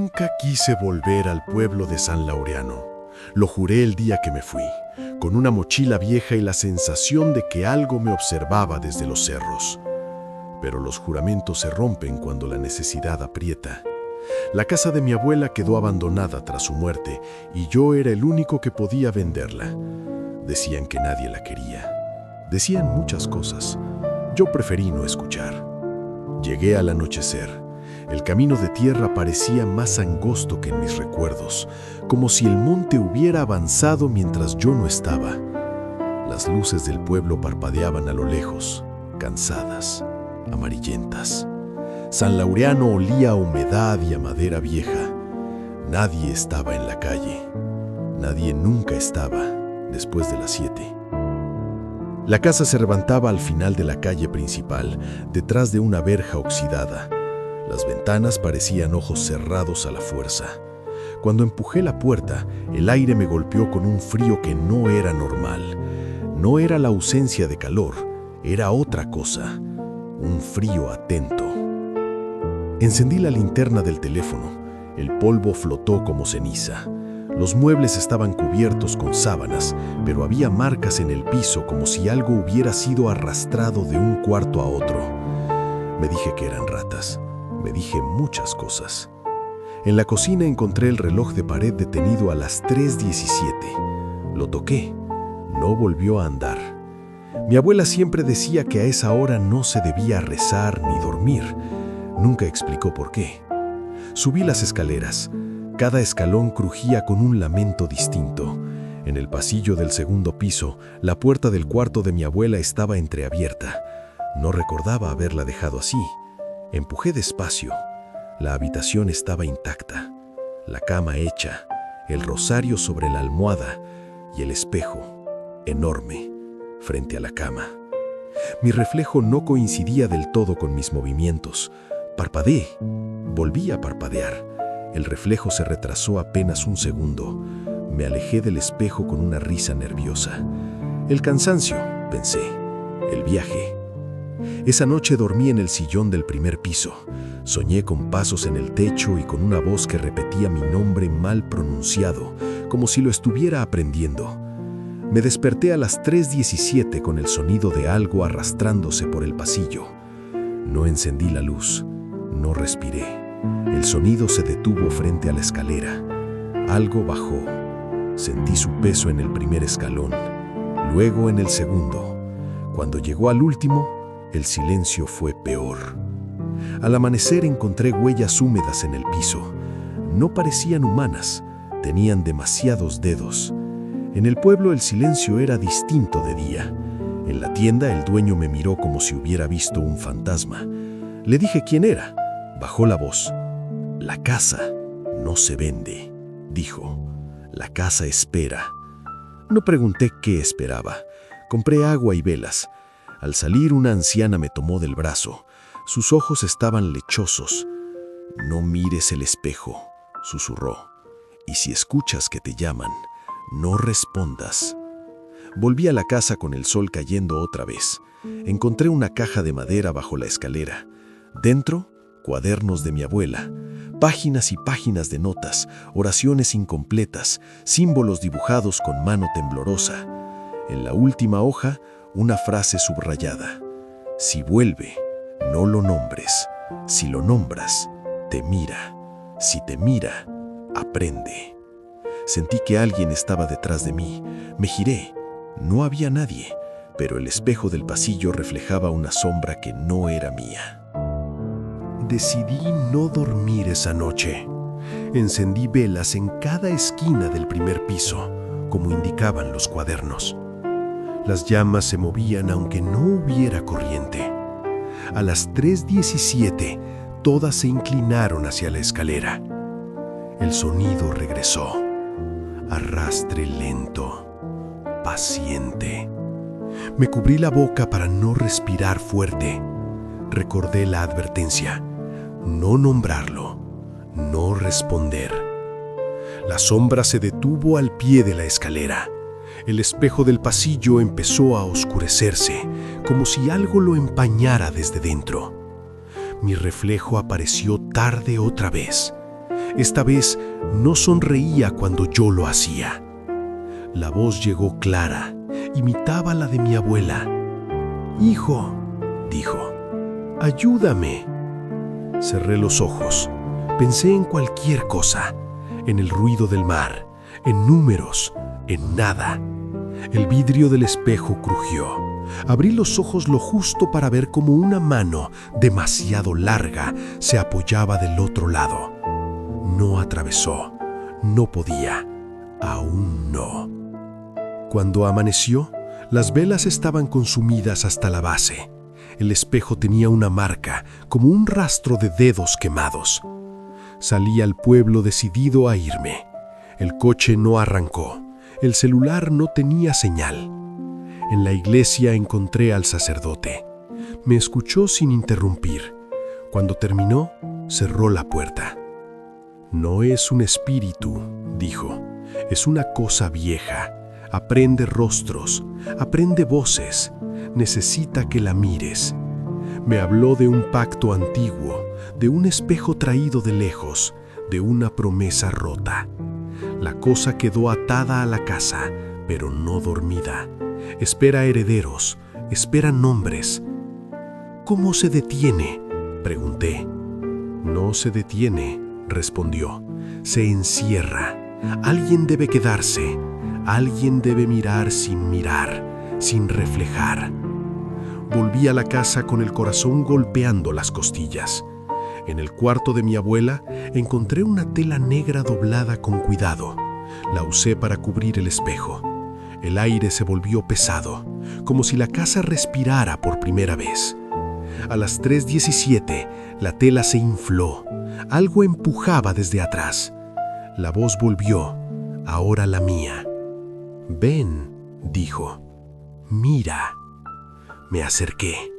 Nunca quise volver al pueblo de San Laureano. Lo juré el día que me fui, con una mochila vieja y la sensación de que algo me observaba desde los cerros. Pero los juramentos se rompen cuando la necesidad aprieta. La casa de mi abuela quedó abandonada tras su muerte y yo era el único que podía venderla. Decían que nadie la quería. Decían muchas cosas. Yo preferí no escuchar. Llegué al anochecer. El camino de tierra parecía más angosto que en mis recuerdos, como si el monte hubiera avanzado mientras yo no estaba. Las luces del pueblo parpadeaban a lo lejos, cansadas, amarillentas. San Laureano olía a humedad y a madera vieja. Nadie estaba en la calle. Nadie nunca estaba después de las 7. La casa se levantaba al final de la calle principal, detrás de una verja oxidada. Las ventanas parecían ojos cerrados a la fuerza. Cuando empujé la puerta, el aire me golpeó con un frío que no era normal. No era la ausencia de calor, era otra cosa, un frío atento. Encendí la linterna del teléfono. El polvo flotó como ceniza. Los muebles estaban cubiertos con sábanas, pero había marcas en el piso como si algo hubiera sido arrastrado de un cuarto a otro. Me dije que eran ratas. Me dije muchas cosas. En la cocina encontré el reloj de pared detenido a las 3:17. Lo toqué. No volvió a andar. Mi abuela siempre decía que a esa hora no se debía rezar ni dormir. Nunca explicó por qué. Subí las escaleras. Cada escalón crujía con un lamento distinto. En el pasillo del segundo piso, la puerta del cuarto de mi abuela estaba entreabierta. No recordaba haberla dejado así. Empujé despacio. La habitación estaba intacta. La cama hecha, el rosario sobre la almohada y el espejo, enorme, frente a la cama. Mi reflejo no coincidía del todo con mis movimientos. Parpadeé. Volví a parpadear. El reflejo se retrasó apenas un segundo. Me alejé del espejo con una risa nerviosa. El cansancio, pensé. El viaje. Esa noche dormí en el sillón del primer piso. Soñé con pasos en el techo y con una voz que repetía mi nombre mal pronunciado, como si lo estuviera aprendiendo. Me desperté a las 3:17 con el sonido de algo arrastrándose por el pasillo. No encendí la luz. No respiré. El sonido se detuvo frente a la escalera. Algo bajó. Sentí su peso en el primer escalón, luego en el segundo. Cuando llegó al último, el silencio fue peor. Al amanecer encontré huellas húmedas en el piso. No parecían humanas, tenían demasiados dedos. En el pueblo el silencio era distinto de día. En la tienda el dueño me miró como si hubiera visto un fantasma. Le dije quién era. Bajó la voz. La casa no se vende, dijo. La casa espera. No pregunté qué esperaba. Compré agua y velas. Al salir, una anciana me tomó del brazo. Sus ojos estaban lechosos. No mires el espejo, susurró. Y si escuchas que te llaman, no respondas. Volví a la casa con el sol cayendo otra vez. Encontré una caja de madera bajo la escalera. Dentro, cuadernos de mi abuela. Páginas y páginas de notas, oraciones incompletas, símbolos dibujados con mano temblorosa. En la última hoja, una frase subrayada. Si vuelve, no lo nombres. Si lo nombras, te mira. Si te mira, aprende. Sentí que alguien estaba detrás de mí. Me giré. No había nadie, pero el espejo del pasillo reflejaba una sombra que no era mía. Decidí no dormir esa noche. Encendí velas en cada esquina del primer piso, como indicaban los cuadernos. Las llamas se movían aunque no hubiera corriente. A las 3:17, todas se inclinaron hacia la escalera. El sonido regresó. Arrastre lento, paciente. Me cubrí la boca para no respirar fuerte. Recordé la advertencia. No nombrarlo, no responder. La sombra se detuvo al pie de la escalera. El espejo del pasillo empezó a oscurecerse, como si algo lo empañara desde dentro. Mi reflejo apareció tarde otra vez. Esta vez no sonreía cuando yo lo hacía. La voz llegó clara, imitaba la de mi abuela. «Hijo», dijo, «ayúdame». Cerré los ojos. Pensé en cualquier cosa, en el ruido del mar, en números, en nada. El vidrio del espejo crujió. Abrí los ojos lo justo para ver cómo una mano demasiado larga se apoyaba del otro lado. No atravesó, no podía, aún no. Cuando amaneció, las velas estaban consumidas hasta la base. El espejo tenía una marca, como un rastro de dedos quemados. Salí al pueblo decidido a irme. El coche no arrancó. El celular no tenía señal. En la iglesia encontré al sacerdote. Me escuchó sin interrumpir. Cuando terminó, cerró la puerta. «No es un espíritu», dijo. «Es una cosa vieja. Aprende rostros, aprende voces. Necesita que la mires». Me habló de un pacto antiguo, de un espejo traído de lejos, de una promesa rota. La cosa quedó atada a la casa, pero no dormida. Espera herederos, espera nombres. «¿Cómo se detiene?», pregunté. «No se detiene», respondió. «Se encierra. Alguien debe quedarse. Alguien debe mirar, sin reflejar». Volví a la casa con el corazón golpeando las costillas. En el cuarto de mi abuela encontré una tela negra doblada con cuidado. La usé para cubrir el espejo. El aire se volvió pesado, como si la casa respirara por primera vez. A las 3:17, la tela se infló. Algo empujaba desde atrás. La voz volvió, ahora la mía. «Ven», dijo. «Mira». Me acerqué.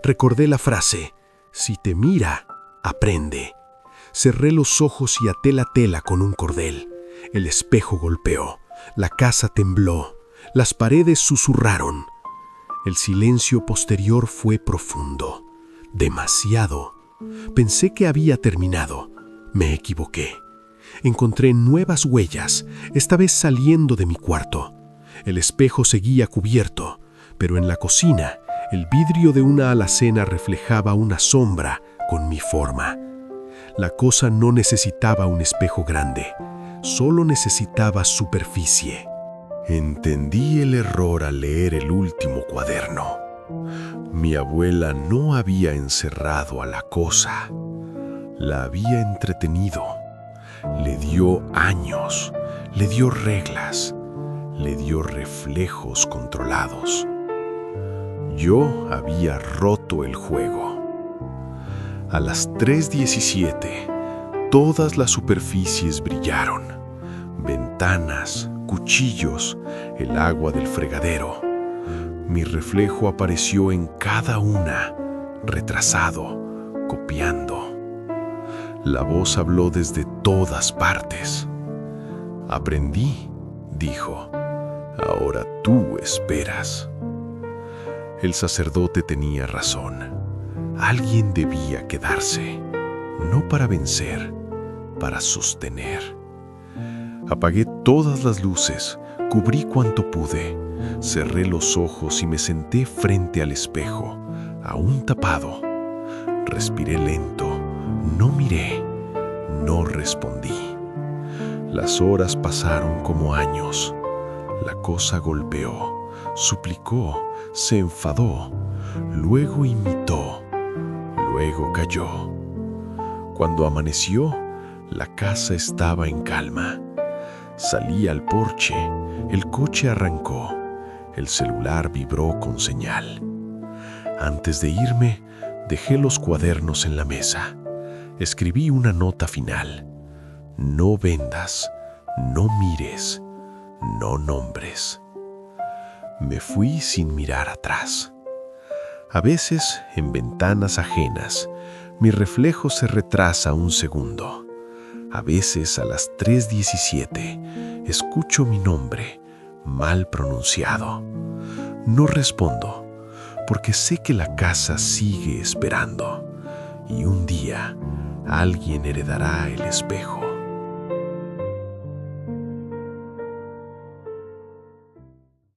Recordé la frase: «Si te mira, aprende». Cerré los ojos y até la tela con un cordel. El espejo golpeó. La casa tembló. Las paredes susurraron. El silencio posterior fue profundo. Demasiado. Pensé que había terminado. Me equivoqué. Encontré nuevas huellas, esta vez saliendo de mi cuarto. El espejo seguía cubierto, pero en la cocina, el vidrio de una alacena reflejaba una sombra con mi forma. La cosa no necesitaba un espejo grande, solo necesitaba superficie. Entendí el error al leer el último cuaderno. Mi abuela no había encerrado a la cosa, la había entretenido. Le dio años, le dio reglas, le dio reflejos controlados. Yo había roto el juego. A las 3:17, todas las superficies brillaron. Ventanas, cuchillos, el agua del fregadero. Mi reflejo apareció en cada una, retrasado, copiando. La voz habló desde todas partes. «Aprendí», dijo. «Ahora tú esperas». El sacerdote tenía razón. Alguien debía quedarse, no para vencer, para sostener. Apagué todas las luces, cubrí cuanto pude, cerré los ojos y me senté frente al espejo, aún tapado. Respiré lento, no miré, no respondí. Las horas pasaron como años. La cosa golpeó, suplicó, se enfadó, luego imitó, luego cayó. Cuando amaneció, la casa estaba en calma. Salí al porche, el coche arrancó, el celular vibró con señal. Antes de irme, dejé los cuadernos en la mesa. Escribí una nota final. No vendas, no mires, no nombres. Me fui sin mirar atrás. A veces, en ventanas ajenas, mi reflejo se retrasa un segundo. A veces, a las 3:17, escucho mi nombre, mal pronunciado. No respondo, porque sé que la casa sigue esperando, y un día alguien heredará el espejo.